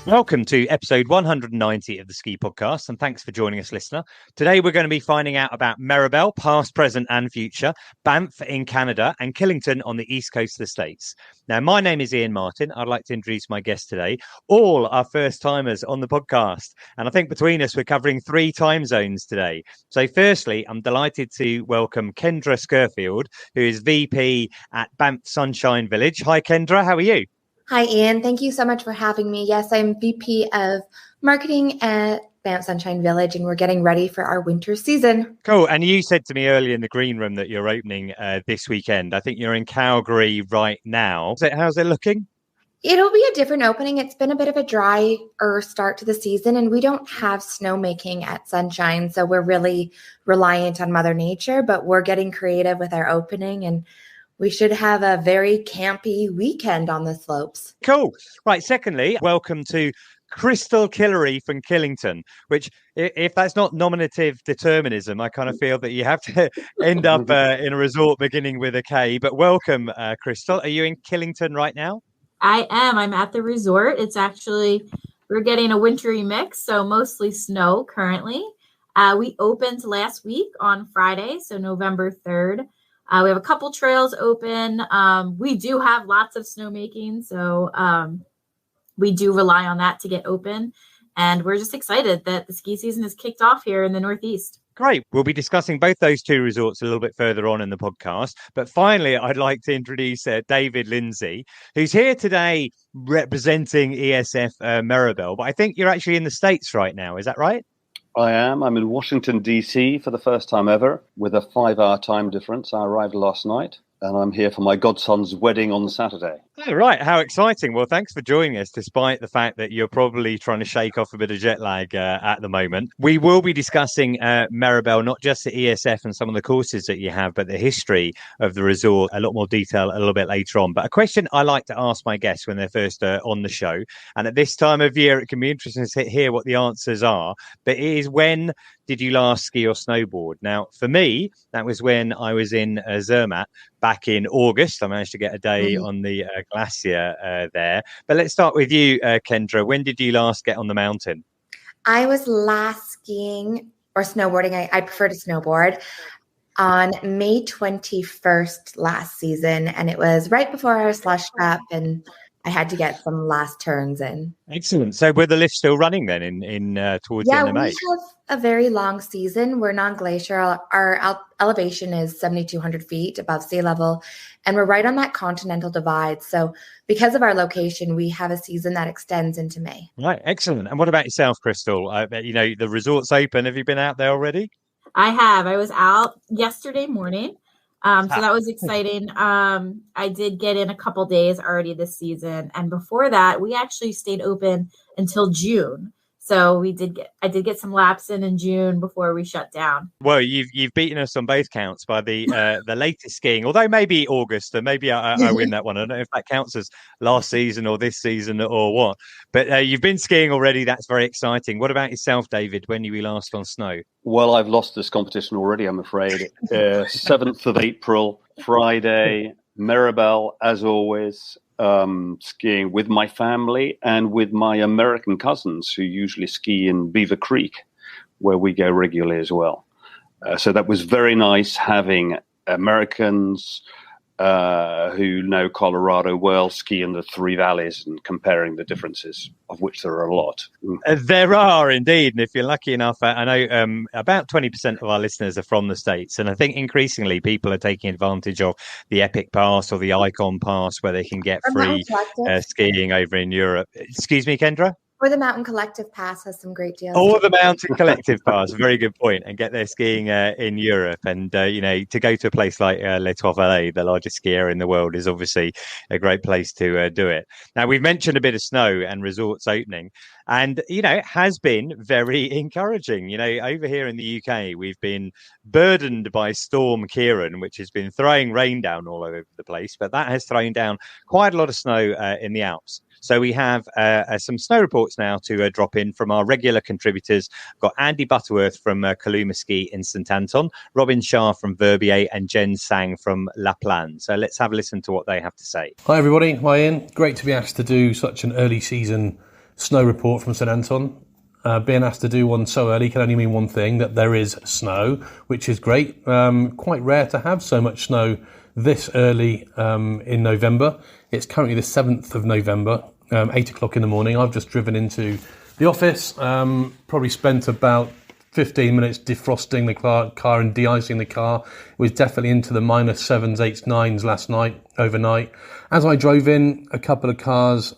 Welcome to episode 190 of the Ski Podcast, and thanks for joining us, listener. Today we're going to be finding out about Méribel, past, present and future, Banff in Canada and Killington on the east coast of the States. Now, my name is Iain Martin. I'd like to introduce my guests today. All are first-timers on the podcast, and I think between us we're covering 3 time zones today. So firstly, I'm delighted to welcome Kendra Scurfield, who is VP at Banff Sunshine Village. Hi Kendra, how are you? Hi, Ian. Thank you so much for having me. Yes, I'm VP of Marketing at Banff Sunshine Village, and we're getting ready for our winter season. Cool. And you said to me earlier in the green room that you're opening this weekend. I think you're in Calgary right now. How's it looking? It'll be a different opening. It's been a bit of a drier start to the season, and we don't have snowmaking at Sunshine, so we're really reliant on Mother Nature, but we're getting creative with our opening, and we should have a very campy weekend on the slopes. Cool. Right. Secondly, welcome to Kristel Killary from Killington, which, if that's not nominative determinism, I kind of feel that you have to end up in a resort beginning with a K. But welcome, Kristel. Are you in Killington right now? I am. I'm at the resort. It's actually, we're getting a wintry mix, so mostly snow currently. We opened last week on Friday, so November 3rd. We have a couple trails open. We do have lots of snowmaking, so we do rely on that to get open. And we're just excited that the ski season has kicked off here in the Northeast. Great. We'll be discussing both those 2 resorts a little bit further on in the podcast. But finally, I'd like to introduce David Lindsay, who's here today representing ESF Méribel. But I think you're actually in the States right now. Is that right? I am. I'm in Washington, D.C. for the first time ever with a 5-hour time difference. I arrived last night and I'm here for my godson's wedding on Saturday. Oh, right. How exciting. Well, thanks for joining us, despite the fact that you're probably trying to shake off a bit of jet lag at the moment. We will be discussing Méribel, not just the ESF and some of the courses that you have, but the history of the resort, a lot more detail a little bit later on. But a question I like to ask my guests when they're first on the show, and at this time of year, it can be interesting to hear what the answers are, but it is, when did you last ski or snowboard? Now, for me, that was when I was in Zermatt back in August. I managed to get a day on the glacier there. But let's start with you, Kendra. When did you last get on the mountain? I was last skiing or snowboarding. I prefer to snowboard on May 21st last season. And it was right before our slush up, and I had to get some last turns in. Excellent. So were the lifts still running then in towards the end of May? Yeah, we have a very long season. We're non-glacial. Our elevation is 7,200 feet above sea level, and we're right on that continental divide. So because of our location, we have a season that extends into May. Right. Excellent. And what about yourself, Kristel? The resort's open. Have you been out there already? I have. I was out yesterday morning. So that was exciting. I did get in a couple days already this season. And before that, we actually stayed open until June. So I did get some laps in June before we shut down. Well, you've beaten us on both counts by the latest skiing, although maybe August, and maybe I win that one. I don't know if that counts as last season or this season or what. But you've been skiing already. That's very exciting. What about yourself, David? When were you last on snow? Well, I've lost this competition already, I'm afraid. 7th of April, Friday, Méribel, as always. Skiing with my family and with my American cousins who usually ski in Beaver Creek, where we go regularly as well. So that was very nice having Americans who know Colorado well ski in the 3 valleys and comparing the differences, of which there are a lot. There are indeed. And if you're lucky enough, I know about 20% of our listeners are from the States. And I think increasingly people are taking advantage of the Epic Pass or the Icon Pass, where they can get free skiing over in Europe. Excuse me, Kendra? Or the Mountain Collective Pass has some great deals. Or the Mountain Collective Pass, very good point, and get their skiing in Europe. And, to go to a place like Les Trois-Vallées, the largest ski area in the world, is obviously a great place to do it. Now, we've mentioned a bit of snow and resorts opening, and, it has been very encouraging. Over here in the UK, we've been burdened by Storm Ciarán, which has been throwing rain down all over the place, but that has thrown down quite a lot of snow in the Alps. So we have some snow reports now to drop in from our regular contributors. We've got Andy Butterworth from Kaluma Ski in St Anton, Robin Shah from Verbier, and Tsang from Plagne. So let's have a listen to what they have to say. Hi everybody, hi Iain. Great to be asked to do such an early season snow report from St Anton. Being asked to do one so early can only mean one thing, that there is snow, which is great. Quite rare to have so much snow this early in November. It's currently the 7th of November, 8 o'clock in the morning. I've just driven into the office, probably spent about 15 minutes defrosting the car and de-icing the car. It was definitely into the -7s, 8s, 9s last night, overnight. As I drove in, a couple of cars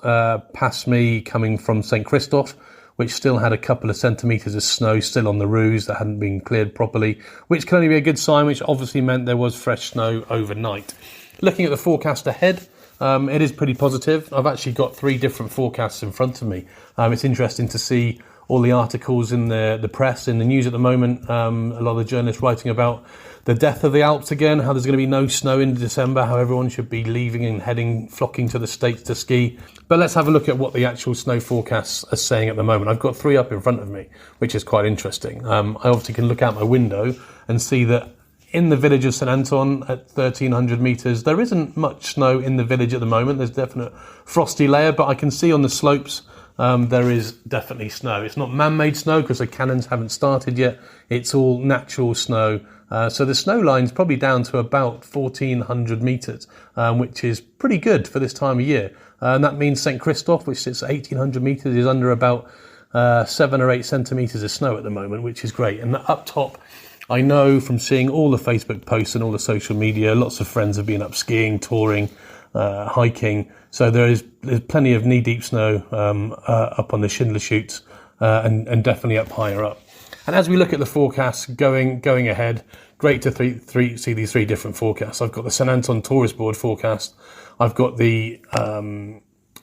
passed me coming from St Christophe, which still had a couple of centimetres of snow still on the roofs that hadn't been cleared properly, which can only be a good sign, which obviously meant there was fresh snow overnight. Looking at the forecast ahead, it is pretty positive. I've actually got 3 different forecasts in front of me. It's interesting to see all the articles in the press, in the news at the moment. A lot of the journalists writing about the death of the Alps again, how there's going to be no snow in December, how everyone should be leaving and flocking to the States to ski. But let's have a look at what the actual snow forecasts are saying at the moment. I've got 3 up in front of me, which is quite interesting. I obviously can look out my window and see that in the village of St Anton at 1,300 metres, there isn't much snow in the village at the moment. There's definite frosty layer, but I can see on the slopes there is definitely snow. It's not man-made snow because the cannons haven't started yet. It's all natural snow. So the snow line's probably down to about 1,400 metres, which is pretty good for this time of year. And that means St Christophe, which sits at 1,800 metres, is under about 7 or 8 centimetres of snow at the moment, which is great. And up top, I know from seeing all the Facebook posts and all the social media, lots of friends have been up skiing, touring, hiking. So there's plenty of knee-deep snow up on the Schindler Chutes and definitely up higher up. And as we look at the forecast going ahead, great to see these 3 different forecasts. I've got the St Anton Tourist Board forecast, I've got the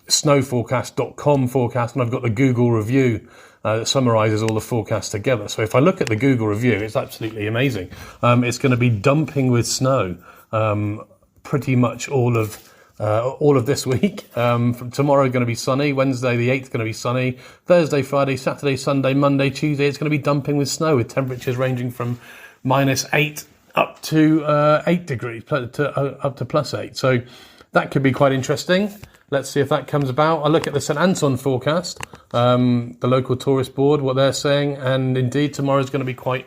snowforecast.com forecast, and I've got the Google review that summarises all the forecasts together. So if I look at the Google review, it's absolutely amazing. It's going to be dumping with snow pretty much all of this week. From tomorrow going to be sunny, Wednesday the 8th going to be sunny, Thursday, Friday, Saturday, Sunday, Monday, Tuesday it's going to be dumping with snow, with temperatures ranging from -8 up to 8 degrees, up to +8. So that could be quite interesting. Let's see if that comes about. I look at the St Anton forecast, the local tourist board, what they're saying, and indeed tomorrow's going to be quite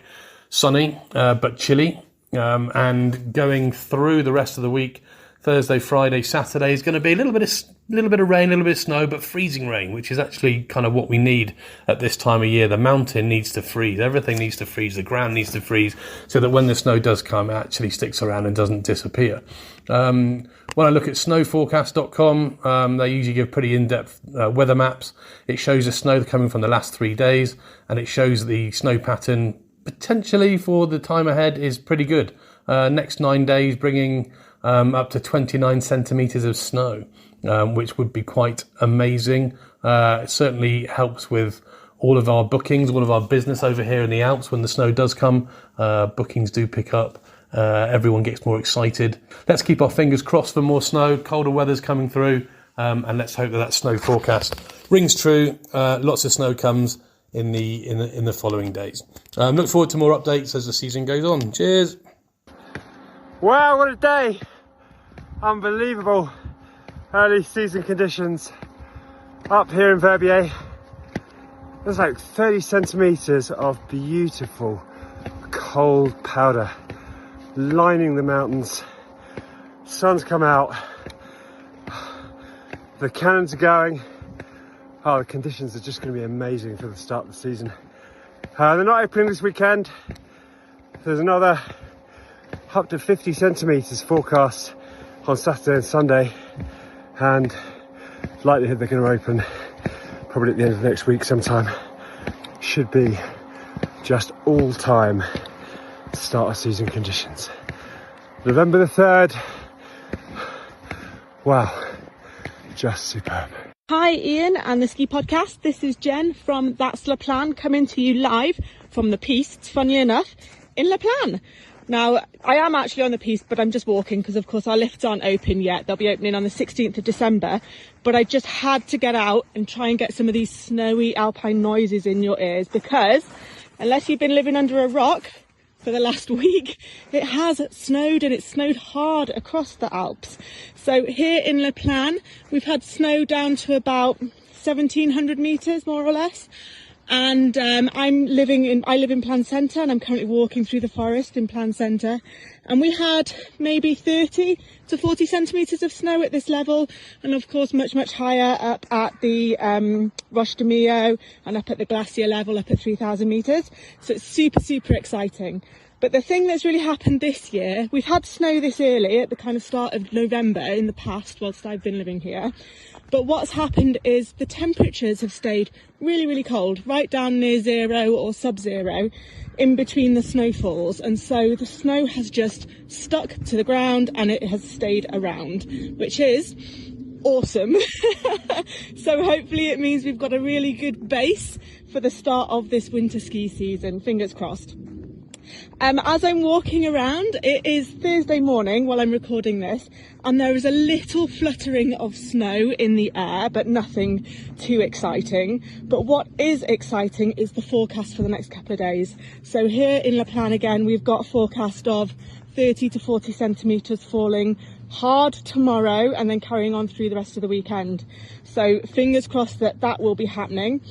sunny but chilly, and going through the rest of the week, Thursday, Friday, Saturday is going to be a little bit of rain, a little bit of snow, but freezing rain, which is actually kind of what we need at this time of year. The mountain needs to freeze. Everything needs to freeze. The ground needs to freeze so that when the snow does come, it actually sticks around and doesn't disappear. When I look at snowforecast.com, they usually give pretty in-depth weather maps. It shows the snow coming from the last 3 days, and it shows the snow pattern potentially for the time ahead is pretty good. Next 9 days bringing up to 29 centimetres of snow, which would be quite amazing. It certainly helps with all of our bookings, all of our business over here in the Alps. When the snow does come, bookings do pick up. Everyone gets more excited. Let's keep our fingers crossed for more snow. Colder weather's coming through, and let's hope that snow forecast rings true. Lots of snow comes in the following days. Look forward to more updates as the season goes on. Cheers. Wow, what a day! Unbelievable early season conditions up here in Verbier. There's like 30 centimetres of beautiful cold powder lining the mountains. Sun's come out, the cannons are going. Oh, the conditions are just going to be amazing for the start of the season. They're not opening this weekend. There's another up to 50 centimetres forecast on Saturday and Sunday, and likelihood they're going to open probably at the end of next week sometime. Should be just all-time start of season conditions. November the 3rd, wow, just superb. Hi Iain and the Ski Podcast, this is Jen from That's La Plagne coming to you live from the piste, funny enough, in La Plagne. Now, I am actually on the piste, but I'm just walking because, of course, our lifts aren't open yet. They'll be opening on the 16th of December. But I just had to get out and try and get some of these snowy alpine noises in your ears because, unless you've been living under a rock for the last week, it has snowed, and it snowed hard across the Alps. So here in La Plagne, we've had snow down to about 1,700 metres, more or less. And I live in Plagne Centre, and I'm currently walking through the forest in Plagne Centre. And we had maybe 30 to 40 centimetres of snow at this level, and of course much, much higher up at the Roche de Millau and up at the glacier level, up at 3,000 metres. So it's super, super exciting. But the thing that's really happened this year, we've had snow this early at the kind of start of November in the past whilst I've been living here. But what's happened is the temperatures have stayed really, really cold, right down near zero or sub-zero in between the snowfalls. And so the snow has just stuck to the ground and it has stayed around, which is awesome. So hopefully it means we've got a really good base for the start of this winter ski season. Fingers crossed. As I'm walking around, it is Thursday morning while I'm recording this, and there is a little fluttering of snow in the air, but nothing too exciting. But what is exciting is the forecast for the next couple of days. So here in La Plagne again, we've got a forecast of 30 to 40 centimetres falling hard tomorrow and then carrying on through the rest of the weekend. So fingers crossed that that will be happening.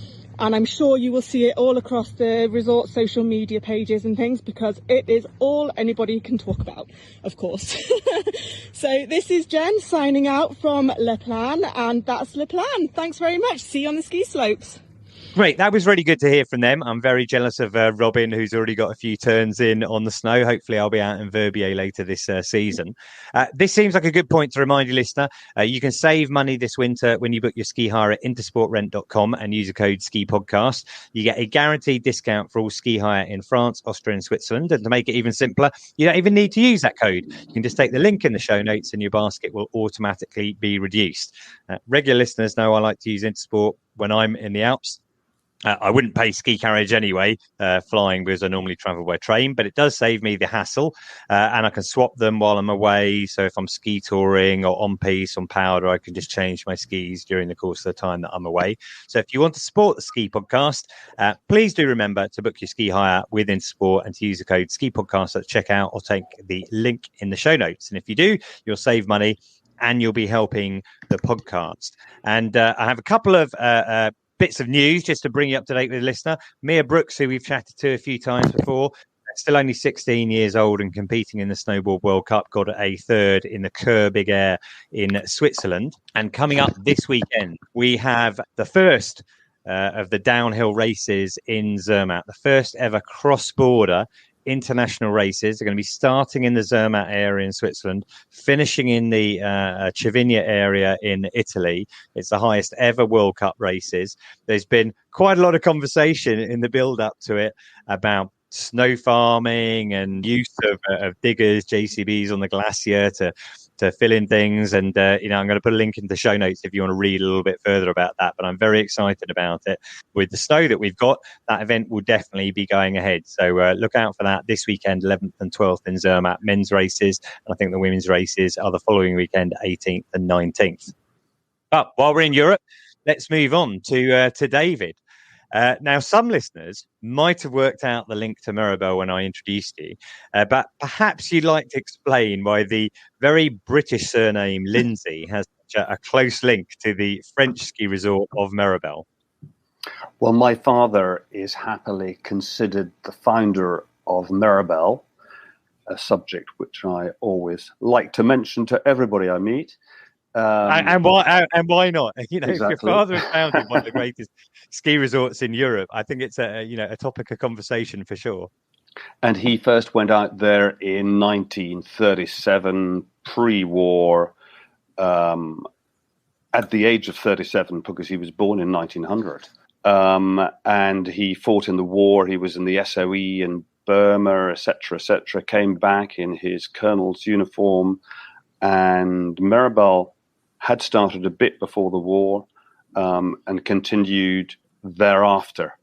And I'm sure you will see it all across the resort social media pages and things, because it is all anybody can talk about, of course. So this is Jen signing out from La Plagne, and that's La Plagne. Thanks very much. See you on the ski slopes. Great. That was really good to hear from them. I'm very jealous of Robin, who's already got a few turns in on the snow. Hopefully I'll be out in Verbier later this season. This seems like a good point to remind you, listener. You can save money this winter when you book your ski hire at intersportrent.com and use the code SKIPODCAST. You get a guaranteed discount for all ski hire in France, Austria and Switzerland. And to make it even simpler, you don't even need to use that code. You can just take the link in the show notes and your basket will automatically be reduced. Regular listeners know I like to use Intersport when I'm in the Alps. I wouldn't pay ski carriage anyway, flying, because I normally travel by train, but it does save me the hassle, and I can swap them while I'm away. So if I'm ski touring or on piste, on powder, I can just change my skis during the course of the time that I'm away. So if you want to support the Ski Podcast, please do remember to book your ski hire with Intersport and to use the code SKIPODCAST at checkout, or take the link in the show notes. And if you do, you'll save money and you'll be helping the podcast. And I have a couple of bits of news just to bring you up to date with the listener. Mia Brooks, who we've chatted to a few times before, still only 16 years old and competing in the Snowboard World Cup, got a third in the Kerr Big Air in Switzerland. And coming up this weekend, we have the first of the downhill races in Zermatt, the first ever cross-border international races. Are going to be starting in the Zermatt area in Switzerland, finishing in the Cervinia area in Italy. It's the highest ever World Cup races. There's been quite a lot of conversation in the build up to it about snow farming and use of diggers, JCBs on the glacier to fill in things. And, I'm going to put a link in the show notes if you want to read a little bit further about that. But I'm very excited about it. With the snow that we've got, that event will definitely be going ahead. So look out for that this weekend, 11th and 12th in Zermatt, men's races. And I think the women's races are the following weekend, 18th and 19th. But while we're in Europe, let's move on to David. Now, some listeners might have worked out the link to Méribel when I introduced you, but perhaps you'd like to explain why the very British surname Lindsay has such a close link to the French ski resort of Méribel. Well, my father is happily considered the founder of Méribel, a subject which I always like to mention to everybody I meet. And why not? Exactly. If your father has founded one of the greatest ski resorts in Europe, I think it's a topic of conversation for sure. And he first went out there in 1937, pre-war, at the age of 37, because he was born in 1900. And he fought in the war. He was in the SOE in Burma, etc., came back in his colonel's uniform, and Méribel had started a bit before the war and continued thereafter,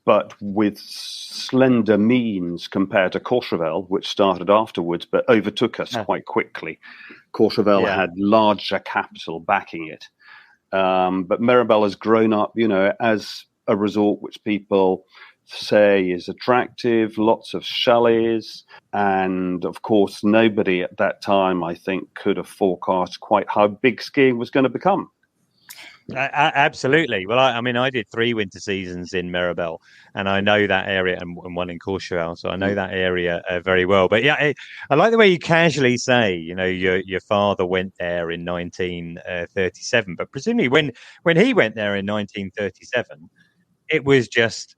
but with slender means compared to Courchevel, which started afterwards but overtook us quite quickly. Courchevel had larger capital backing it. But Méribel has grown up, as a resort which people say is attractive, lots of chalets, and of course nobody at that time, I think, could have forecast quite how big skiing was going to become. Absolutely. Well, I mean, I did 3 winter seasons in Méribel, and I know that area, and one in Courchevel, so I know that area very well. But yeah, I like the way you casually say, your father went there in 1937, but presumably when he went there in 1937, it was just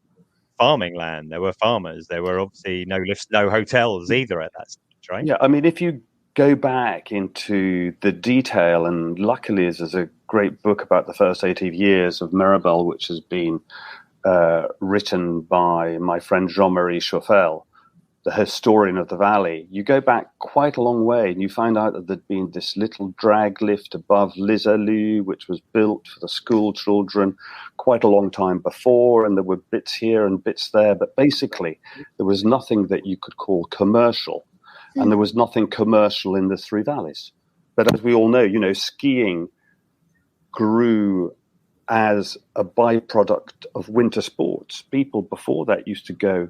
farming land. There were farmers. There were obviously no lifts, no hotels either at that stage, right? Yeah, I mean, if you go back into the detail, and luckily there's a great book about the first 80 years of Méribel, which has been written by my friend Jean-Marie Choffel, the historian of the valley. You go back quite a long way and you find out that there'd been this little drag lift above Les Alus, which was built for the school children quite a long time before, and there were bits here and bits there, but basically there was nothing that you could call commercial. And there was nothing commercial in the Three Valleys. But as we all know, skiing grew as a byproduct of winter sports. People before that used to go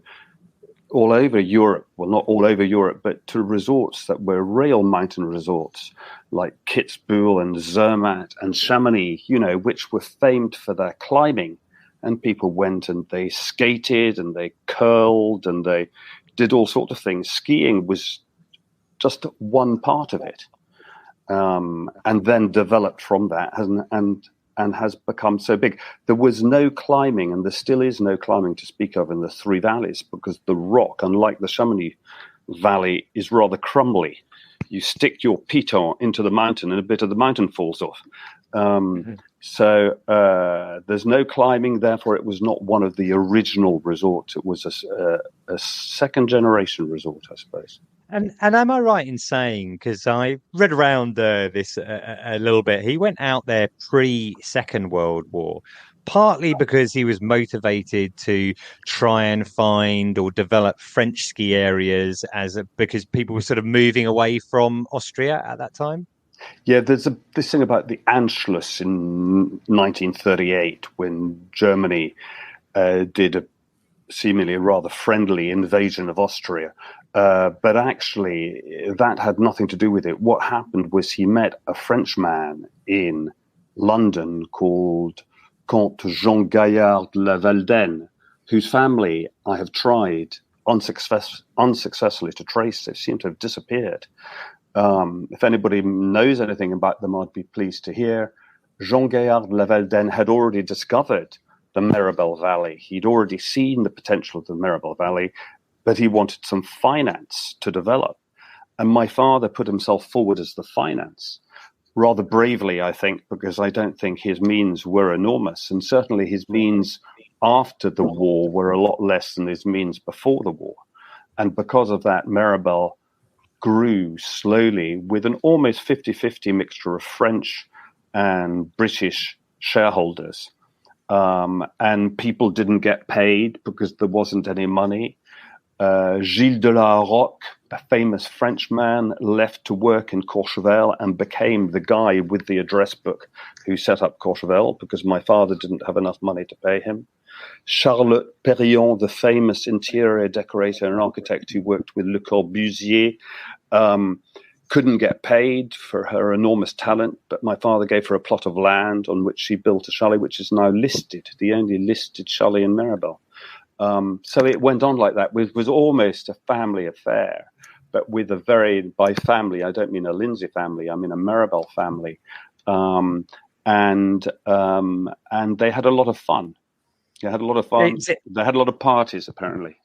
all over Europe, well, not all over Europe, but to resorts that were real mountain resorts like Kitzbühel and Zermatt and Chamonix, which were famed for their climbing. And people went and they skated and they curled and they did all sorts of things. Skiing was just one part of it, and then developed from that and has become so big. There was no climbing, and there still is no climbing to speak of in the Three Valleys, because the rock, unlike the Chamonix Valley, is rather crumbly. You stick your piton into the mountain and a bit of the mountain falls off. So there's no climbing, therefore it was not one of the original resorts. It was a second generation resort, I suppose. And am I right in saying, because I read around this a little bit, he went out there pre-Second World War, partly because he was motivated to try and find or develop French ski areas because people were sort of moving away from Austria at that time? Yeah, there's this thing about the Anschluss in 1938 when Germany did a seemingly rather friendly invasion of Austria. But actually, that had nothing to do with it. What happened was he met a Frenchman in London called Comte Jean Gaillard de la Valdenne, whose family I have tried unsuccessfully to trace. They seem to have disappeared. If anybody knows anything about them, I'd be pleased to hear. Jean Gaillard de la Valdenne had already discovered the Méribel Valley. He'd already seen the potential of the Méribel Valley, but he wanted some finance to develop. And my father put himself forward as the finance, rather bravely, I think, because I don't think his means were enormous. And certainly his means after the war were a lot less than his means before the war. And because of that, Méribel grew slowly with an almost 50-50 mixture of French and British shareholders. And people didn't get paid because there wasn't any money. Gilles de la Roque, a famous Frenchman, left to work in Courchevel and became the guy with the address book who set up Courchevel because my father didn't have enough money to pay him. Charles Perrillon, the famous interior decorator and architect who worked with Le Corbusier, couldn't get paid for her enormous talent, but my father gave her a plot of land on which she built a chalet, which is now listed, the only listed chalet in Méribel. So it went on like that. It was almost a family affair, but with by family, I don't mean a Lindsay family, I mean a Méribel family. And they had a lot of fun. They had a lot of fun. They had a lot of parties, apparently.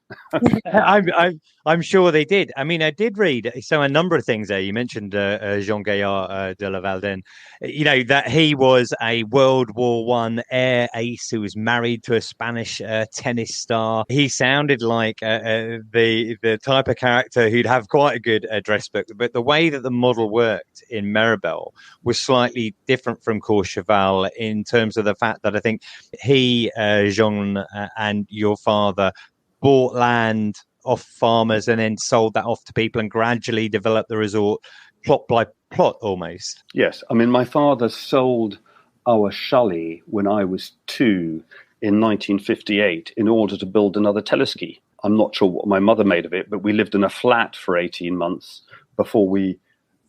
I'm sure they did. I mean, I did read a number of things there. You mentioned Jean Gaillard de la Valdenne. That he was a World War I air ace who was married to a Spanish tennis star. He sounded like the type of character who'd have quite a good address book. But the way that the model worked in Méribel was slightly different from Courchevel in terms of the fact that I think he, Jean, and your father bought land off farmers and then sold that off to people and gradually developed the resort plot by plot almost. Yes. I mean, my father sold our chalet when I was 2 in 1958 in order to build another teleski. I'm not sure what my mother made of it, but we lived in a flat for 18 months before we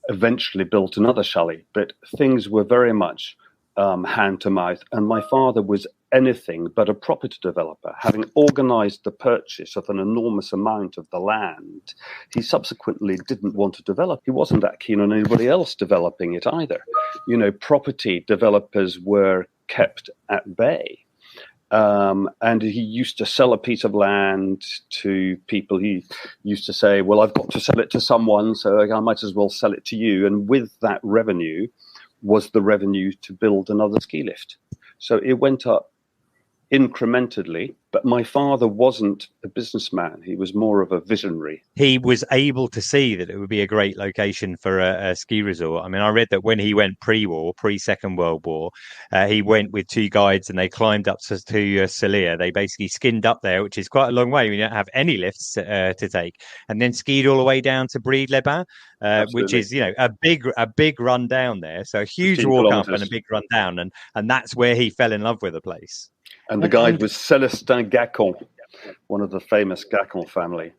eventually built another chalet. But things were very much hand to mouth. And my father was anything but a property developer. Having organized the purchase of an enormous amount of the land, he subsequently didn't want to develop. He wasn't that keen on anybody else developing it either. You know, property developers were kept at bay. And he used to sell a piece of land to people. He used to say, well, I've got to sell it to someone, so I might as well sell it to you. And with that revenue was the revenue to build another ski lift. So it went up incrementally, but my father wasn't a businessman. He was more of a visionary. He was able to see that it would be a great location for a ski resort. I mean, I read that when he went pre-Second World War, he went with 2 guides and they climbed up to Saulire. They basically skinned up there, which is quite a long way. We don't have any lifts to take, and then skied all the way down to Brides-les-Bains, which is, you know, a big run down there. So a huge walk up and a big run down, and that's where he fell in love with the place. And the guide was Célestin Gacon, one of the famous Gacon family.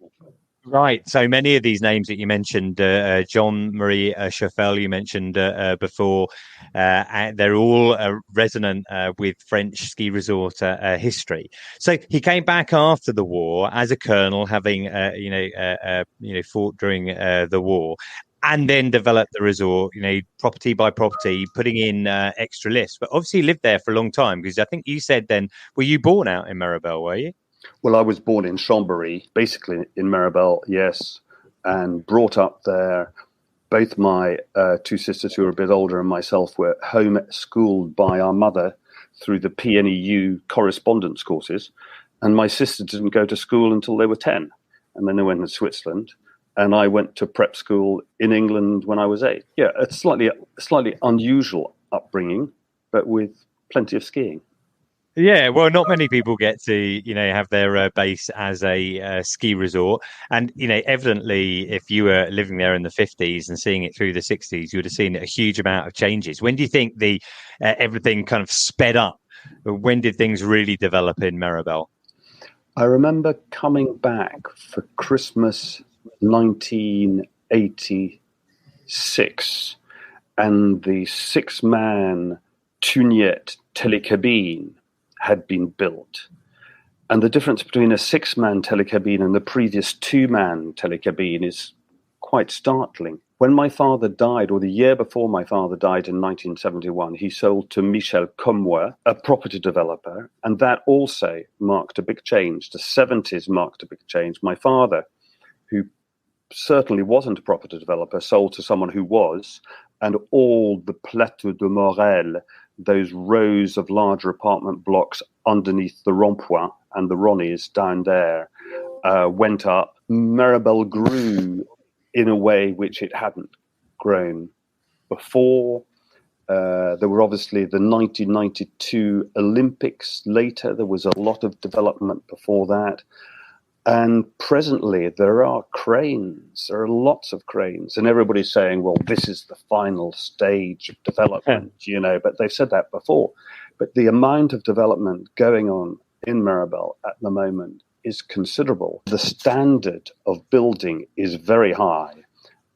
Right. So many of these names that you mentioned, Jean-Marie Choffel, you mentioned before, they're all resonant with French ski resort history. So he came back after the war as a colonel, having fought during the war, and then developed the resort, you know, property by property, putting in extra lifts. But obviously you lived there for a long time, because I think you said then, were you born out in Méribel, were you? Well, I was born in Chambéry, basically in Méribel, yes, and brought up there. Both my 2 sisters, who are a bit older, and myself were home-schooled by our mother through the PNEU correspondence courses. And my sisters didn't go to school until they were 10. And then they went to Switzerland. And I went to prep school in England when I was 8. Yeah, it's slightly unusual upbringing, but with plenty of skiing. Yeah, well, not many people get to, you know, have their base as a ski resort. And, you know, evidently, if you were living there in the 50s and seeing it through the 60s, you would have seen a huge amount of changes. When do you think the everything kind of sped up? When did things really develop in Méribel? I remember coming back for Christmas 1986, and the 6-man Tuniette telecabine had been built. And the difference between a 6-man telecabine and the previous 2-man telecabine is quite startling. When my father died, or the year before my father died in 1971, he sold to Michel Commois, a property developer, and that also marked a big change. The 70s marked a big change. My father, who certainly wasn't a property developer, sold to someone who was, and all the Plateau de Morel, those rows of larger apartment blocks underneath the Rond-Point and the Ronnies down there, went up. Méribel grew in a way which it hadn't grown before. There were obviously the 1992 Olympics later. There was a lot of development before that. And presently there are cranes. There are lots of cranes. And everybody's saying, well, this is the final stage of development, you know, but they've said that before. But the amount of development going on in Méribel at the moment is considerable. The standard of building is very high,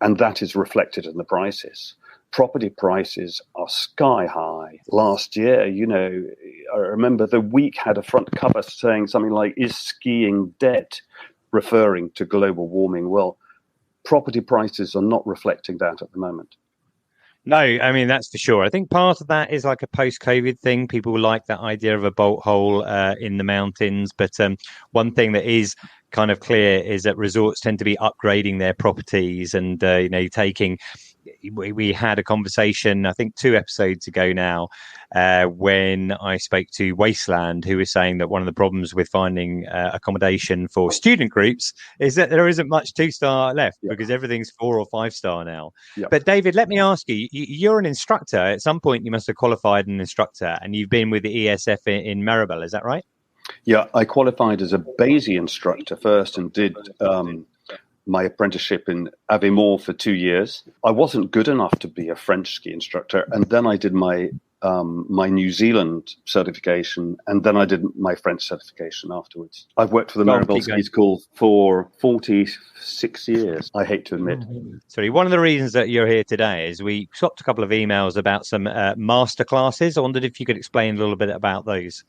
and that is reflected in the prices. Property prices are sky high. Last year, you know, I remember the Week had a front cover saying something like, "Is skiing dead?" referring to global warming. Well, property prices are not reflecting that at the moment. No, I mean, that's for sure. I think part of that is like a post-COVID thing. People like that idea of a bolt hole in the mountains. But one thing that is kind of clear is that resorts tend to be upgrading their properties and, you know, taking... We had a conversation, I think 2 episodes ago now, when I spoke to Wasteland, who was saying that one of the problems with finding accommodation for student groups is that there isn't much 2-star left because everything's 4 or 5-star now. Yeah. But David, let me ask you, you're an instructor. At some point, you must have qualified an instructor, and you've been with the ESF in Méribel. Is that right? Yeah, I qualified as a Béziers instructor first and did... my apprenticeship in Aviemore for 2 years. I wasn't good enough to be a French ski instructor. And then I did my my New Zealand certification, and then I did my French certification afterwards. I've worked for the Méribel Ski School for 46 years, I hate to admit. Sorry, one of the reasons that you're here today is we swapped a couple of emails about some master classes. I wondered if you could explain a little bit about those.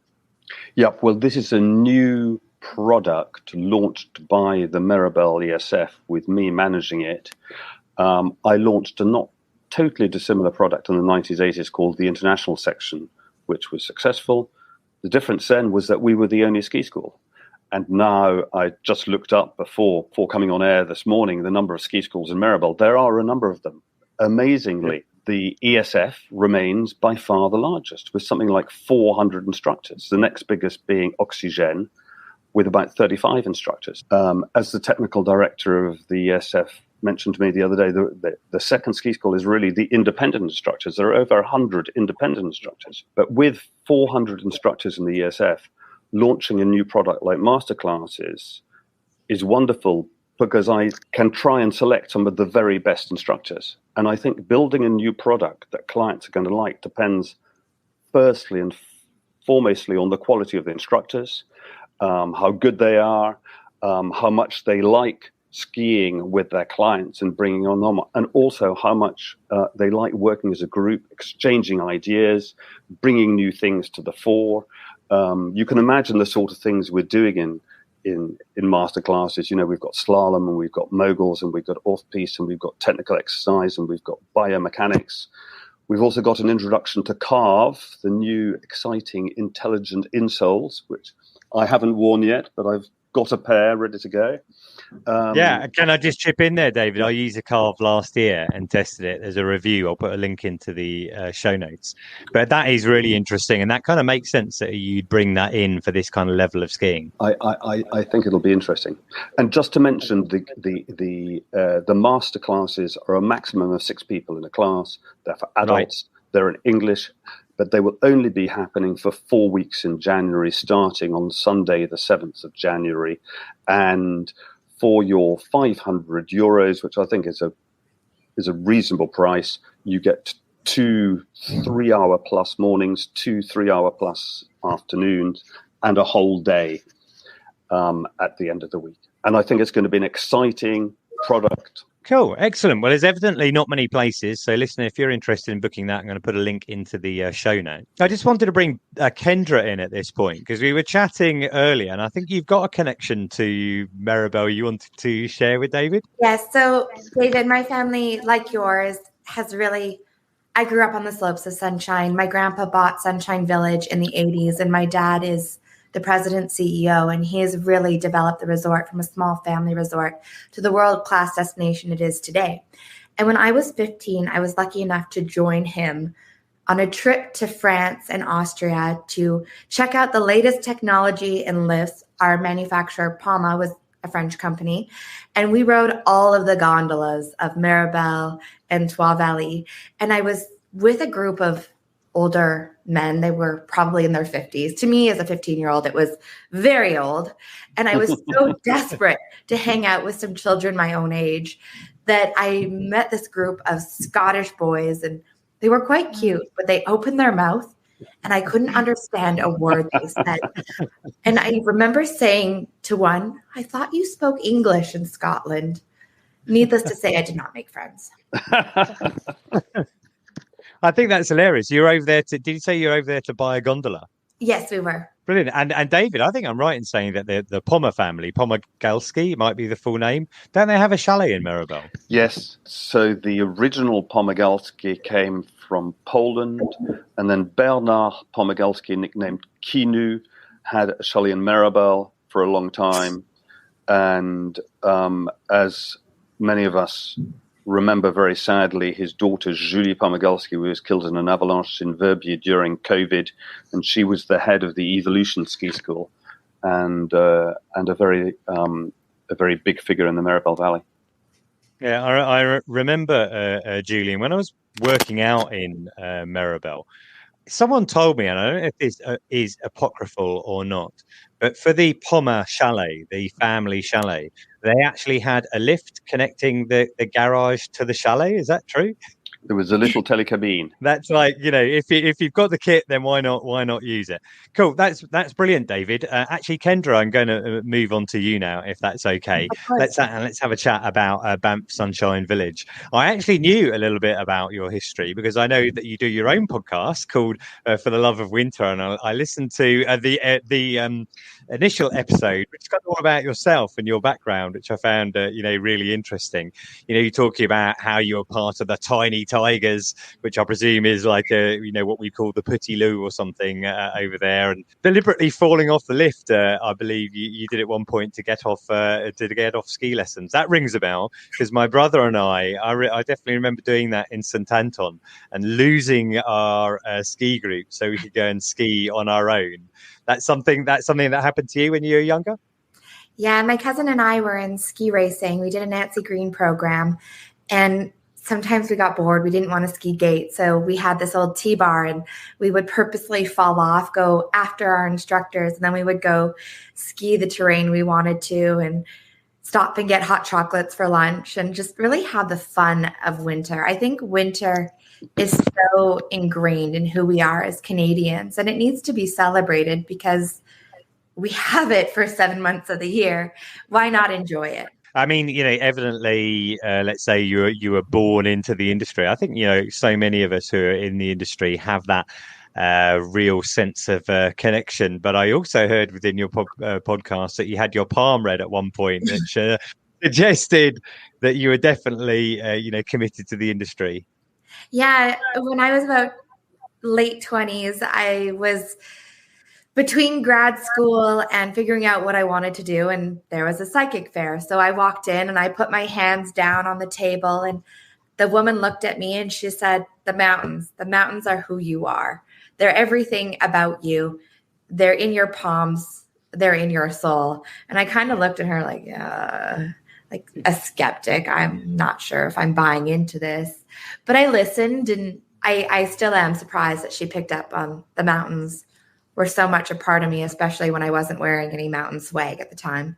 Yeah, well, this is a new product launched by the Méribel ESF with me managing it. I launched a not totally dissimilar product in the 90s, 80s called the International Section, which was successful. The difference then was that we were the only ski school. And now I just looked up before coming on air this morning, the number of ski schools in Méribel. There are a number of them. Amazingly, the ESF remains by far the largest, with something like 400 instructors. The next biggest being Oxygène, with about 35 instructors. As the technical director of the ESF mentioned to me the other day, the second ski school is really the independent instructors. There are over 100 independent instructors. But with 400 instructors in the ESF, launching a new product like masterclasses is wonderful because I can try and select some of the very best instructors. And I think building a new product that clients are going to like depends firstly and foremostly on the quality of the instructors, how good they are, how much they like skiing with their clients and bringing on them, and also how much they like working as a group, exchanging ideas, bringing new things to the fore. You can imagine the sort of things we're doing in master classes. You know, we've got slalom and we've got moguls and we've got off-piste and we've got technical exercise and we've got biomechanics. We've also got an introduction to Carv, the new exciting intelligent insoles, which I haven't worn yet, but I've got a pair ready to go. Can I just chip in there, David? I used a Carv last year and tested it. There's a review. I'll put a link into the show notes. But that is really interesting, and that kind of makes sense that you'd bring that in for this kind of level of skiing. I think it'll be interesting. And just to mention, the master classes are a maximum of 6 people in a class. They're for adults. Right. They're in English. But they will only be happening for 4 weeks in January, starting on Sunday, the 7th of January. And for your €500, which I think is a reasonable price, you get 2 3-hour plus mornings, 2 3-hour plus afternoons, and a whole day at the end of the week. And I think it's going to be an exciting product. Cool. Excellent. Well, there's evidently not many places. So, listener, if you're interested in booking that, I'm going to put a link into the show note. I just wanted to bring Kendra in at this point because we were chatting earlier, and I think you've got a connection to Méribel you wanted to share with David. Yes. So, David, my family, like yours, has really... I grew up on the slopes of Sunshine. My grandpa bought Sunshine Village in the 80s, and my dad is the president CEO, and he has really developed the resort from a small family resort to the world-class destination it is today. And when I was 15, I was lucky enough to join him on a trip to France and Austria to check out the latest technology in lifts. Our manufacturer, Palma, was a French company, and we rode all of the gondolas of Méribel and Trois Vallées. And I was with a group of older men. They were probably in their 50s. To me, as a 15-year-old, it was very old. And I was so desperate to hang out with some children my own age that I met this group of Scottish boys, and they were quite cute, but they opened their mouth and I couldn't understand a word they said. And I remember saying to one, I thought you spoke English in Scotland. Needless to say, I did not make friends. I think that's hilarious. You're over there did you say you're over there to buy a gondola? Yes, we were. Brilliant. And David, I think I'm right in saying that the Pommer family, Pomergalski might be the full name. Don't they have a chalet in Méribel? Yes. So the original Pomergalski came from Poland, and then Bernard Pomergalski, nicknamed Kinu, had a chalet in Méribel for a long time. And as many of us remember very sadly, his daughter Julie Pomergalski was killed in an avalanche in Verbier during COVID, and she was the head of the Evolution Ski School and a very big figure in the Méribel Valley. Yeah, I remember Julian when I was working out in Méribel. Someone told me, and I don't know if this is apocryphal or not, but for the Pommer chalet, the family chalet, they actually had a lift connecting the garage to the chalet. Is that true? There was a little telecabine. That's like, if you've got the kit, then why not use it? Cool. That's brilliant, David. Actually, Kendra, I'm going to move on to you now, if that's okay. Let's have a chat about Banff Sunshine Village. I actually knew a little bit about your history because I know that you do your own podcast called For the Love of Winter, and I listened to the initial episode, which is kind of all about yourself and your background, which I found really interesting. You're talking about how you're part of the Tiny Tigers, which I presume is like what we call the Putty Loo or something over there, and deliberately falling off the lift. I believe you did at one point to get off ski lessons. That rings a bell because my brother and I definitely remember doing that in St Anton and losing our ski group so we could go and ski on our own. That's something that happened to you when you were younger? Yeah, my cousin and I were in ski racing. We did a Nancy Green program, and sometimes we got bored. We didn't want to ski gate, so we had this old T-bar, and we would purposely fall off, go after our instructors, and then we would go ski the terrain we wanted to and stop and get hot chocolates for lunch and just really have the fun of winter. I think winter is so ingrained in who we are as Canadians, and it needs to be celebrated because we have it for 7 months of the year. Why not enjoy it? I mean, evidently, let's say you were born into the industry. I think, so many of us who are in the industry have that real sense of connection. But I also heard within your podcast that you had your palm read at one point, which suggested that you were definitely, committed to the industry. Yeah, when I was about late 20s, I was between grad school and figuring out what I wanted to do, and there was a psychic fair. So I walked in and I put my hands down on the table, and the woman looked at me and she said, the mountains are who you are. They're everything about you. They're in your palms. They're in your soul. And I kind of looked at her like a skeptic. I'm not sure if I'm buying into this, but I listened, and I still am surprised that she picked up on the mountains were so much a part of me, especially when I wasn't wearing any mountain swag at the time.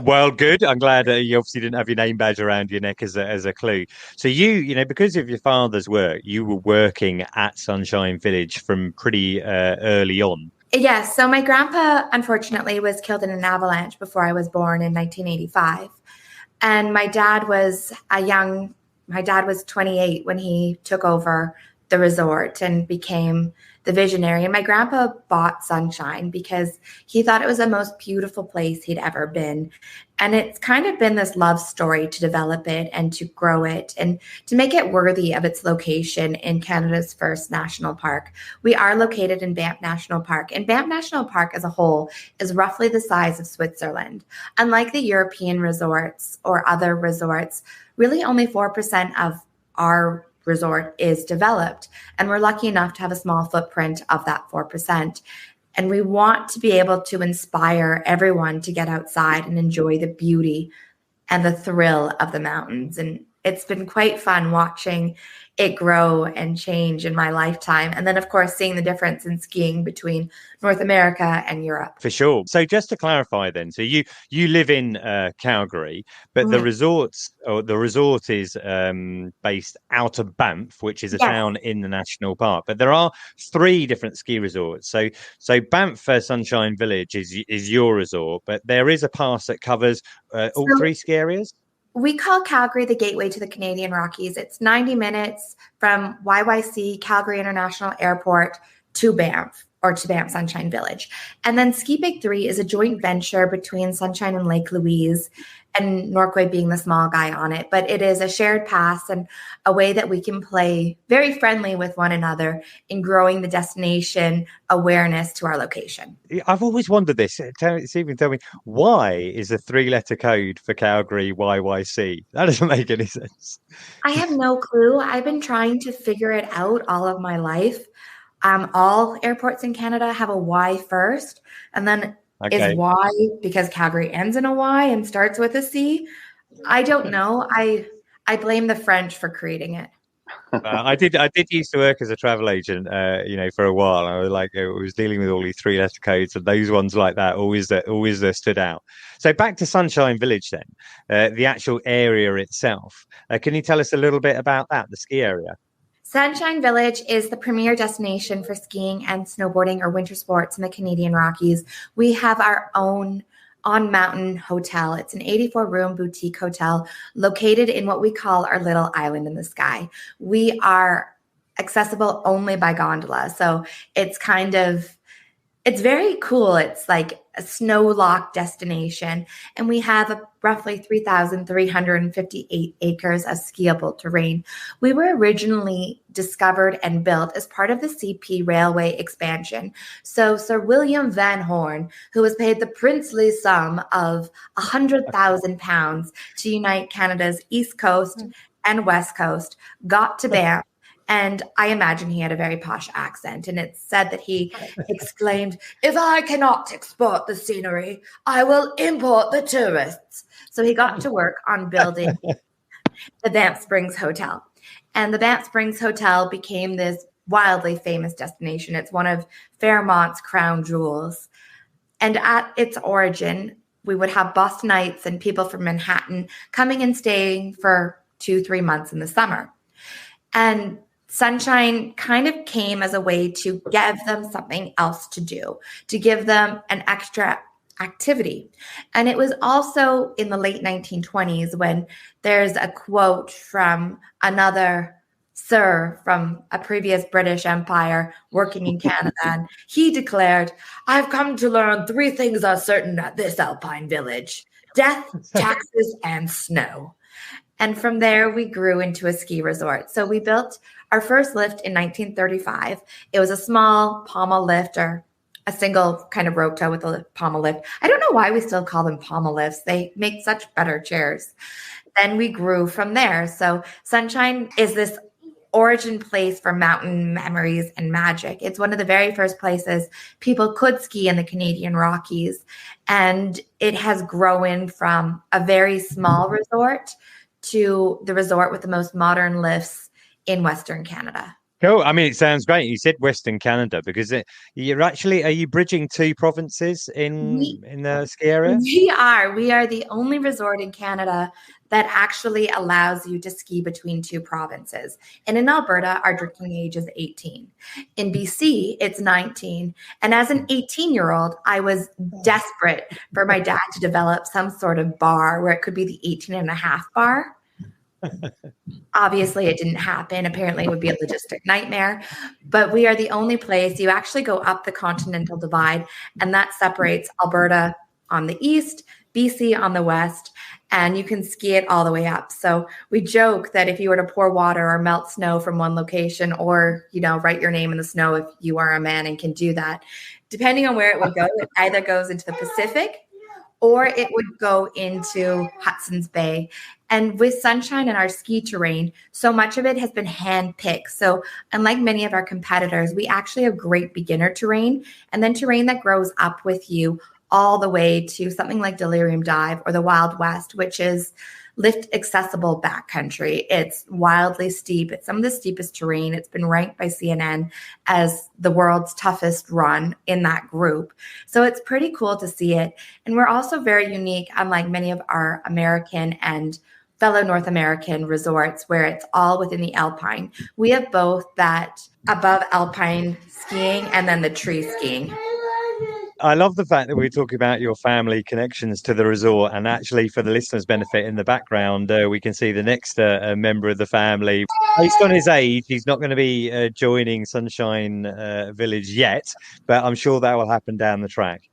Well, good. I'm glad you obviously didn't have your name badge around your neck as a clue. So you because of your father's work, you were working at Sunshine Village from pretty early on. Yes. So my grandpa, unfortunately, was killed in an avalanche before I was born in 1985. And my dad was 28 when he took over the resort and became the visionary. And my grandpa bought Sunshine because he thought it was the most beautiful place he'd ever been. And it's kind of been this love story to develop it and to grow it and to make it worthy of its location in Canada's first national park. We are located in Banff National Park, and Banff National Park as a whole is roughly the size of Switzerland. Unlike the European resorts or other resorts, really only 4% of our resort is developed, and we're lucky enough to have a small footprint of that 4%. And we want to be able to inspire everyone to get outside and enjoy the beauty and the thrill of the mountains. And it's been quite fun watching it grow and change in my lifetime. And then, of course, seeing the difference in skiing between North America and Europe. For sure. So just to clarify then, so you live in Calgary, but the resort is based out of Banff, which is a town in the national park. But there are 3 different ski resorts. So Banff Sunshine Village is your resort, but there is a pass that covers all 3 ski areas? We call Calgary the gateway to the Canadian Rockies. It's 90 minutes from YYC, Calgary International Airport, to Banff, or to Banff Sunshine Village. And then Ski Big 3 is a joint venture between Sunshine and Lake Louise, and Norquay being the small guy on it. But it is a shared pass and a way that we can play very friendly with one another in growing the destination awareness to our location. I've always wondered this. Stephen, tell me, why is a 3-letter code for Calgary YYC? That doesn't make any sense. I have no clue. I've been trying to figure it out all of my life. All airports in Canada have a Y first, and then is Y because Calgary ends in a Y and starts with a C? I don't know. I blame the French for creating it. I did used to work as a travel agent, for a while. I was dealing with all these 3-letter codes, and those ones like that always stood out. So back to Sunshine Village then, the actual area itself. Can you tell us a little bit about that, the ski area? Sunshine Village is the premier destination for skiing and snowboarding or winter sports in the Canadian Rockies. We have our own on-mountain hotel. It's an 84-room boutique hotel located in what we call our little island in the sky. We are accessible only by gondola. So it's very cool. It's like a snow-locked destination. And we have roughly 3,358 acres of skiable terrain. We were originally discovered and built as part of the CP Railway expansion. So Sir William Van Horn, who was paid the princely sum of £100,000 to unite Canada's East Coast and West Coast, got to Banff. And I imagine he had a very posh accent. And it's said that he exclaimed, "If I cannot export the scenery, I will import the tourists." So he got to work on building the Banff Springs Hotel. And the Banff Springs Hotel became this wildly famous destination. It's one of Fairmont's crown jewels. And at its origin, we would have Bostonites and people from Manhattan coming and staying for 2-3 months in the summer. And Sunshine kind of came as a way to give them something else to do, to give them an extra activity. And it was also in the late 1920s when there's a quote from another sir from a previous British Empire working in Canada. And he declared, "I've come to learn 3 things are certain at this Alpine village: death, taxes, and snow." And from there, we grew into a ski resort. So we built our first lift in 1935. It was a small pommel lift, or a single kind of rope tow with a pommel lift. I don't know why we still call them pommel lifts. They make such better chairs. Then we grew from there. So Sunshine is this origin place for mountain memories and magic. It's one of the very first places people could ski in the Canadian Rockies. And it has grown from a very small resort to the resort with the most modern lifts in Western Canada. Cool. I mean, it sounds great. You said Western Canada because are you bridging 2 provinces in the ski area? We are the only resort in Canada that actually allows you to ski between 2 provinces. And in Alberta, our drinking age is 18. In BC, it's 19. And as an 18-year-old, I was desperate for my dad to develop some sort of bar where it could be the 18 and a half bar. Obviously, it didn't happen. Apparently, it would be a logistic nightmare. But we are the only place. You actually go up the Continental Divide, and that separates Alberta on the east, BC on the west, and you can ski it all the way up. So we joke that if you were to pour water or melt snow from one location, or, write your name in the snow if you are a man and can do that, depending on where it would go, it either goes into the Pacific or it would go into Hudson's Bay. And with Sunshine and our ski terrain, so much of it has been hand-picked. So unlike many of our competitors, we actually have great beginner terrain, and then terrain that grows up with you all the way to something like Delirium Dive or the Wild West, which is lift accessible backcountry. It's wildly steep. It's some of the steepest terrain. It's been ranked by CNN as the world's toughest run in that group. So it's pretty cool to see it. And we're also very unique, unlike many of our American and fellow North American resorts where it's all within the Alpine. We have both that above Alpine skiing and then the tree skiing. I love the fact that we're talking about your family connections to the resort, and actually for the listeners' benefit in the background, we can see the next member of the family. Based on his age, he's not going to be joining Sunshine Village yet, but I'm sure that will happen down the track.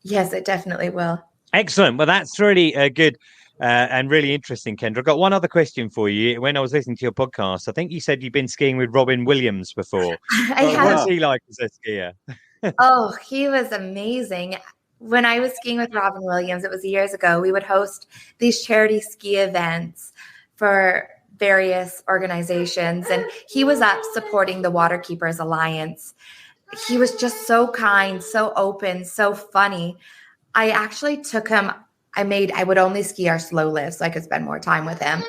Yes, it definitely will. Excellent. Well, that's really good and really interesting, Kendra. I've got one other question for you. When I was listening to your podcast, I think you said you've been skiing with Robin Williams before. What's he like as a skier? Oh, he was amazing. When I was skiing with Robin Williams, it was years ago, we would host these charity ski events for various organizations. And he was up supporting the Waterkeepers Alliance. He was just so kind, so open, so funny. I actually took him. I would only ski our slow lifts so I could spend more time with him.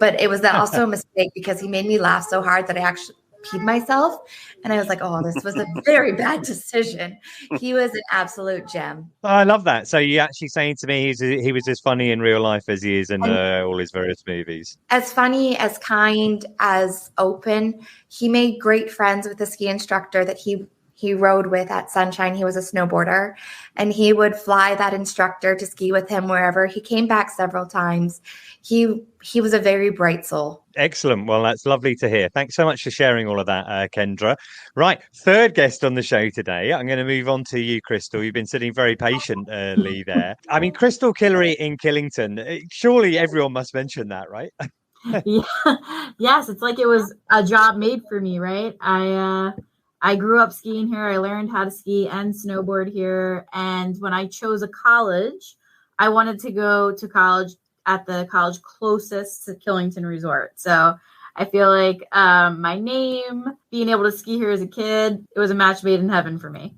but it was also a mistake because he made me laugh so hard that I actually peed myself. And I was like, oh, this was a very bad decision. He was an absolute gem. I love that. So you're actually saying to me he was as funny in real life as he is in all his various movies? As funny, as kind, as open. He made great friends with the ski instructor that he rode with at Sunshine. He was a snowboarder, and he would fly that instructor to ski with him wherever. He came back several times. He was a very bright soul. Excellent. Well, that's lovely to hear. Thanks so much for sharing all of that, Kendra. Right, third guest on the show today. I'm going to move on to you, Kristel. You've been sitting very patiently there. I mean, Kristel Killary in Killington. Surely everyone must mention that, right? Yeah. Yes, it's like it was a job made for me, right? I grew up skiing here. I learned how to ski and snowboard here. And when I chose a college, I wanted to go to college at the college closest to Killington Resort. So I feel like my name, being able to ski here as a kid, it was a match made in heaven for me.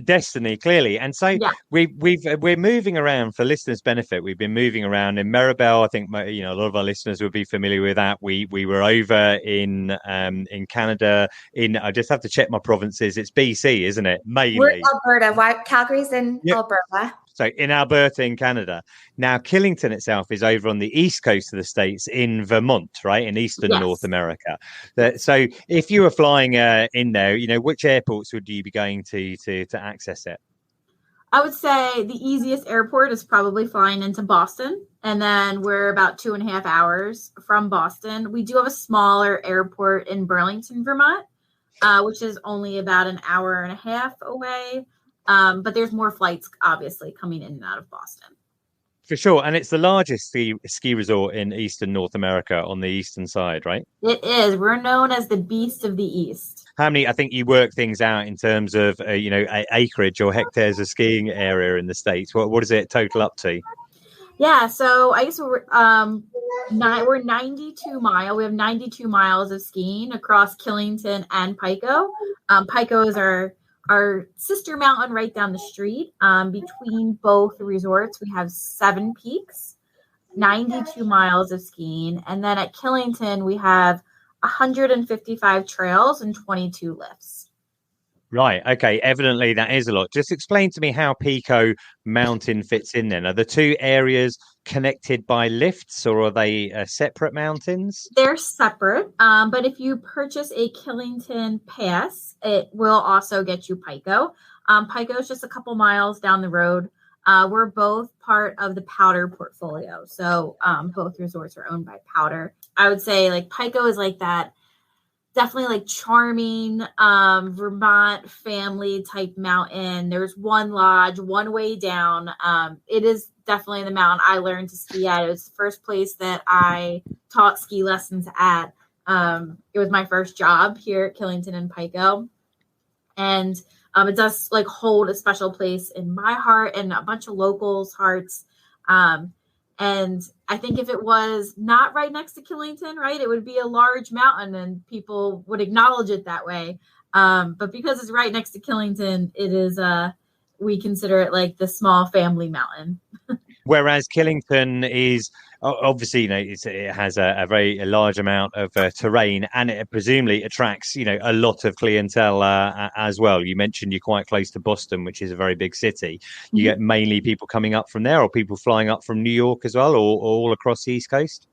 Destiny, clearly. And so yeah. we're moving around for listeners' benefit. We've been moving around in Méribel. I think a lot of our listeners would be familiar with that. We were over in Canada. I just have to check my provinces. It's BC, isn't it? Mainly. We're in Alberta. Calgary's in Alberta. So in Alberta, in Canada. Now, Killington itself is over on the east coast of the States in Vermont, right? In eastern North America. So if you were flying in there, which airports would you be going to access it? I would say the easiest airport is probably flying into Boston. And then we're about 2.5 hours from Boston. We do have a smaller airport in Burlington, Vermont, which is only about an hour and a half away. But there's more flights, obviously, coming in and out of Boston. For sure. And it's the largest ski resort in eastern North America on the eastern side, right? It is. We're known as the Beast of the East. How many, I think you work things out in terms of, acreage or hectares of skiing area in the States. What does it total up to? Yeah, so I guess we're 92 miles. We have 92 miles of skiing across Killington and Pico. Pico is our sister mountain right down the street. Between both resorts, we have 7 peaks, 92 miles of skiing. And then at Killington, we have 155 trails and 22 lifts. Right. Okay. Evidently, that is a lot. Just explain to me how Pico Mountain fits in then. Are the two areas connected by lifts, or are they separate mountains? They're separate. But if you purchase a Killington pass, it will also get you Pico. Pico is just a couple miles down the road. We're both part of the Powder portfolio. So both resorts are owned by Powder. I would say like Pico is like that. Definitely like charming Vermont family type mountain. There's one lodge, one way down. It is definitely the mountain I learned to ski at. It was the first place that I taught ski lessons at. It was my first job here at Killington and Pico. And it does like hold a special place in my heart and a bunch of locals' hearts. And I think if it was not right next to Killington, right, it would be a large mountain and people would acknowledge it that way. But because it's right next to Killington, it is, we consider it like the small family mountain. Whereas Killington is obviously, it has a very large amount of terrain, and it presumably attracts, a lot of clientele as well. You mentioned you're quite close to Boston, which is a very big city. You get mainly people coming up from there, or people flying up from New York as well, or all across the East Coast?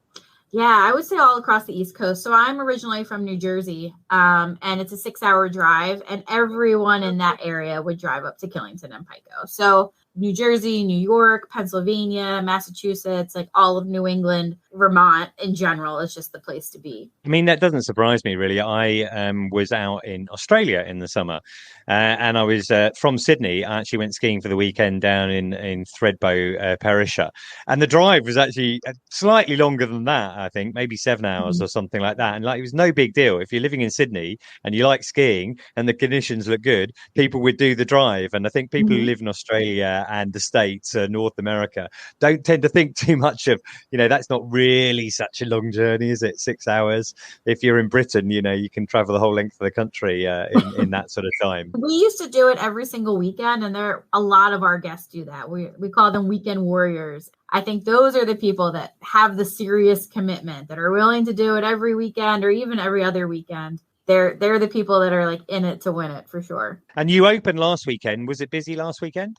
Yeah, I would say all across the East Coast. So I'm originally from New Jersey, and it's a 6-hour drive, and everyone in that area would drive up to Killington and Pico. So New Jersey, New York, Pennsylvania, Massachusetts, like all of New England, Vermont in general is just the place to be. I mean, that doesn't surprise me, really. I was out in Australia in the summer, and I was from Sydney. I actually went skiing for the weekend down in Thredbo, Perisher. And the drive was actually slightly longer than that, I think, maybe 7 hours or something like that. And it was no big deal. If you're living in Sydney and you like skiing and the conditions look good, people would do the drive. And I think people who live in Australia and the States, North America, don't tend to think too much of, that's not really such a long journey, is it? 6 hours. If you're in Britain, you can travel the whole length of the country in that sort of time. We used to do it every single weekend, and a lot of our guests do that. We call them weekend warriors. I think those are the people that have the serious commitment, that are willing to do it every weekend or even every other weekend. They're the people that are like in it to win it for sure. And you opened last weekend. Was it busy last weekend?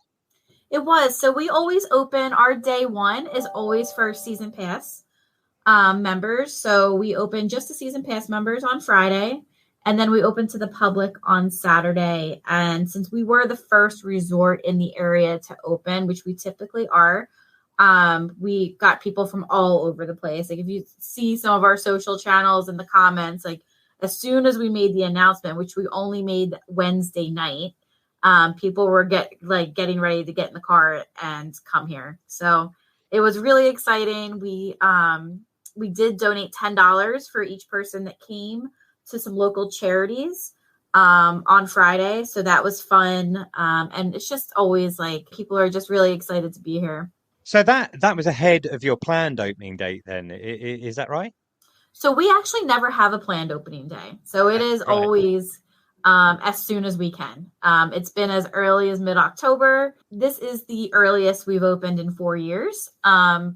It was. So we always open, our day one is always for season pass members. So we open just the season pass members on Friday, and then we open to the public on Saturday. And since we were the first resort in the area to open, which we typically are, we got people from all over the place. Like if you see some of our social channels in the comments, like as soon as we made the announcement, which we only made Wednesday night, people were getting ready to get in the car and come here. So it was really exciting. We did donate $10 for each person that came to some local charities on Friday. So that was fun. And it's just always like people are just really excited to be here. So that was ahead of your planned opening date then. Is that right? So we actually never have a planned opening day. So it is always as soon as we can. It's been as early as mid-October. This is the earliest we've opened in 4 years,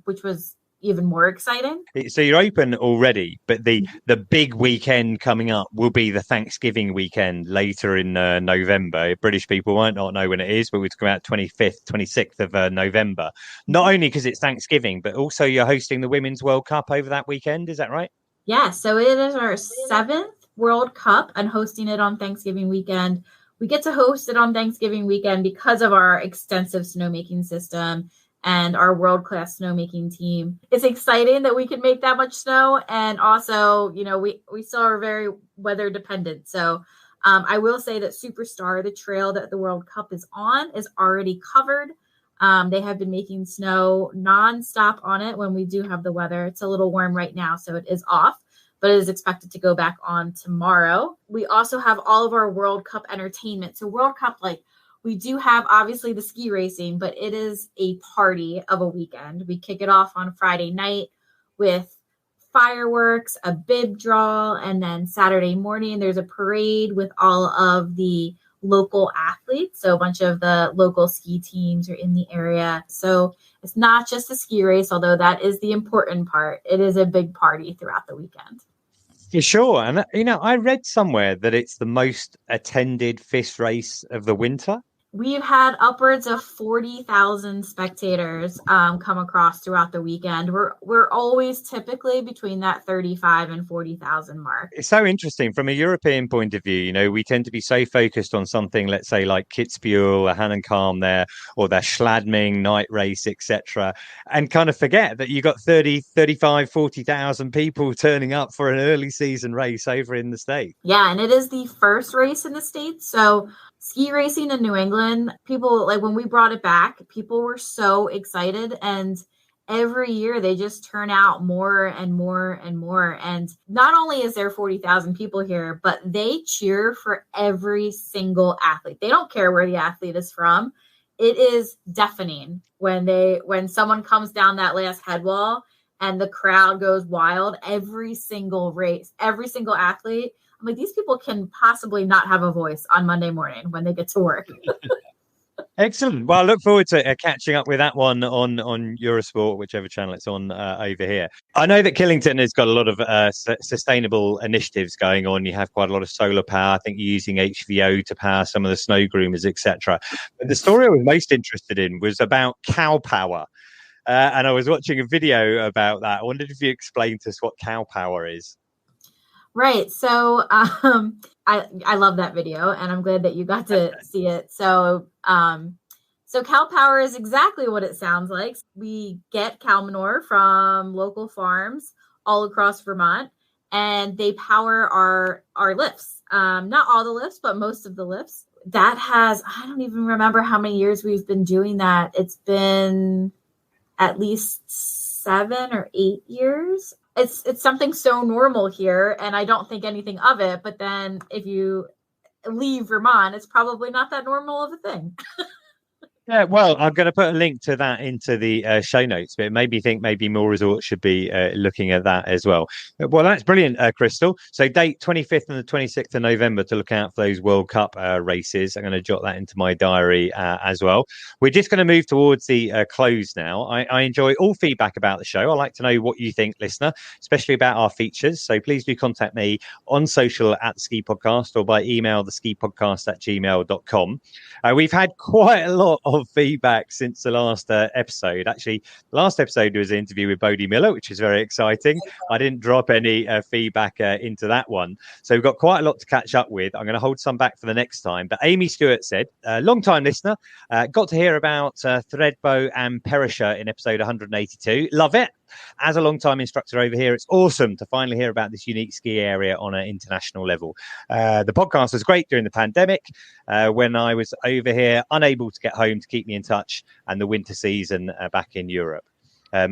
which was even more exciting. So you're open already, but the big weekend coming up will be the Thanksgiving weekend later in November. British people might not know when it is, but we've come out 25th, 26th of November. Not only because it's Thanksgiving, but also you're hosting the Women's World Cup over that weekend. Is that right? Yeah, so it is our 7th World Cup and hosting it on Thanksgiving weekend. We get to host it on Thanksgiving weekend because of our extensive snowmaking system and our world-class snowmaking team. It's exciting that we can make that much snow. And also, we still are very weather dependent. So I will say that Superstar, the trail that the World Cup is on, is already covered. They have been making snow nonstop on it when we do have the weather. It's a little warm right now, so it is off, but it is expected to go back on tomorrow. We also have all of our World Cup entertainment. So World Cup, we do have obviously the ski racing, but it is a party of a weekend. We kick it off on Friday night with fireworks, a bib draw, and then Saturday morning there's a parade with all of the local athletes. So a bunch of the local ski teams are in the area. So it's not just a ski race, although that is the important part. It is a big party throughout the weekend. For sure. And, I read somewhere that it's the most attended FIS race of the winter. We've had upwards of 40,000 spectators come across throughout the weekend. We're always typically between that 35 and 40,000 mark. It's so interesting from a European point of view. We tend to be so focused on something, let's say, like Kitzbühel or Hahnenkamm there, or their Schladming night race, etc., and kind of forget that you got 30, 35, 40,000 people turning up for an early season race over in the States. Yeah, and it is the first race in the States. So ski racing in New England, people, when we brought it back, people were so excited. And every year they just turn out more and more and more. And not only is there 40,000 people here, but they cheer for every single athlete. They don't care where the athlete is from. It is deafening when someone comes down that last head wall and the crowd goes wild. Every single race, every single athlete. I'm like, these people can possibly not have a voice on Monday morning when they get to work. Excellent. Well, I look forward to catching up with that one on Eurosport, whichever channel it's on over here. I know that Killington has got a lot of sustainable initiatives going on. You have quite a lot of solar power. I think you're using HVO to power some of the snow groomers, etc. But the story I was most interested in was about cow power. And I was watching a video about that. I wondered if you explained to us what cow power is. Right. So I love that video, and I'm glad that you got to see it. So cow power is exactly what it sounds like. We get cow manure from local farms all across Vermont, and they power our lifts. Not all the lifts, but most of the lifts. That has, I don't even remember how many years we've been doing that. It's been at least 7 or 8 years. It's something so normal here, and I don't think anything of it. But then if you leave Vermont, it's probably not that normal of a thing. Yeah, well, I'm going to put a link to that into the show notes, but it made me think maybe more resorts should be looking at that as well. Well, that's brilliant, Kristel. So date 25th and the 26th of November to look out for those World Cup races. I'm going to jot that into my diary as well. We're just going to move towards the close now. I enjoy all feedback about the show. I like to know what you think, listener, especially about our features. So please do contact me on social at Ski Podcast or by email, theskipodcast@gmail.com. We've had quite a lot of feedback since the last episode. Actually, the last episode was an interview with Bodie Miller, which is very exciting. I didn't drop any feedback into that one. So we've got quite a lot to catch up with. I'm going to hold some back for the next time. But Amy Stewart said, long-time listener, got to hear about Threadbow and Perisher in episode 182. Love it. As a long-time instructor over here, it's awesome to finally hear about this unique ski area on an international level. The podcast was great during the pandemic when I was over here, unable to get home to keep me in touch, and the winter season back in Europe.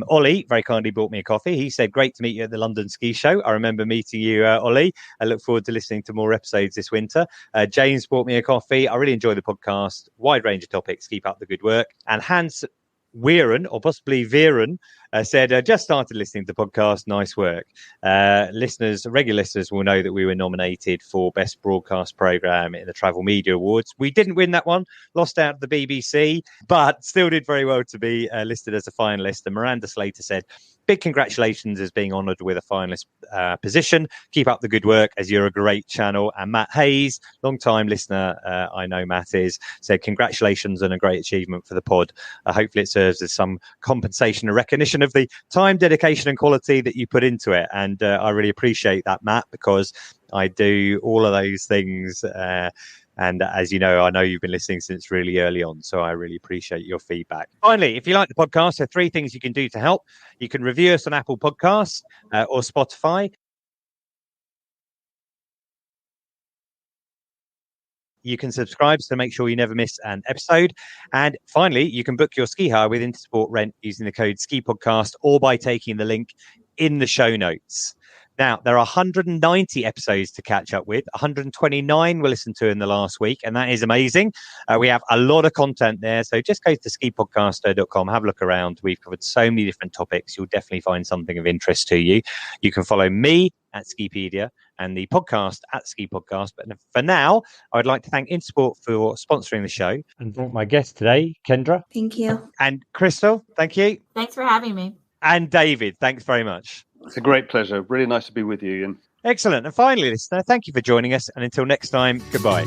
Ollie very kindly bought me a coffee. He said, great to meet you at the London Ski Show. I remember meeting you, Ollie. I look forward to listening to more episodes this winter. James bought me a coffee. I really enjoy the podcast. Wide range of topics. Keep up the good work. And Hans Weeren, or possibly Viren, said, just started listening to the podcast. Nice work. Regular listeners will know that we were nominated for Best Broadcast Programme in the Travel Media Awards. We didn't win that one, lost out to the BBC, but still did very well to be listed as a finalist. And Miranda Slater said, big congratulations as being honoured with a finalist position. Keep up the good work as you're a great channel. And Matt Hayes, long-time listener, I know Matt is, said congratulations on a great achievement for the pod. Hopefully it serves as some compensation and recognition of the time, dedication and quality that you put into it. And I really appreciate that, Matt, because I do all of those things. And as you know, I know you've been listening since really early on, so I really appreciate your feedback. Finally, if you like the podcast, there are 3 things you can do to help. You can review us on Apple Podcasts or Spotify. You can subscribe to make sure you never miss an episode. And finally, you can book your ski hire with Intersport Rent using the code SKIPODCAST or by taking the link in the show notes. Now, there are 190 episodes to catch up with. 129 we listened to in the last week, and that is amazing. We have a lot of content there, so just go to skipodcast.com, have a look around. We've covered so many different topics. You'll definitely find something of interest to you. You can follow me at Skipedia and the podcast at Ski Podcast. But for now, I would like to thank Intersport for sponsoring the show and thank my guest today, Kendra. Thank you. And Kristel, thank you. Thanks for having me. And David, thanks very much. It's a great pleasure. Really nice to be with you, Iain. Excellent. And finally, listener, thank you for joining us. And until next time, goodbye.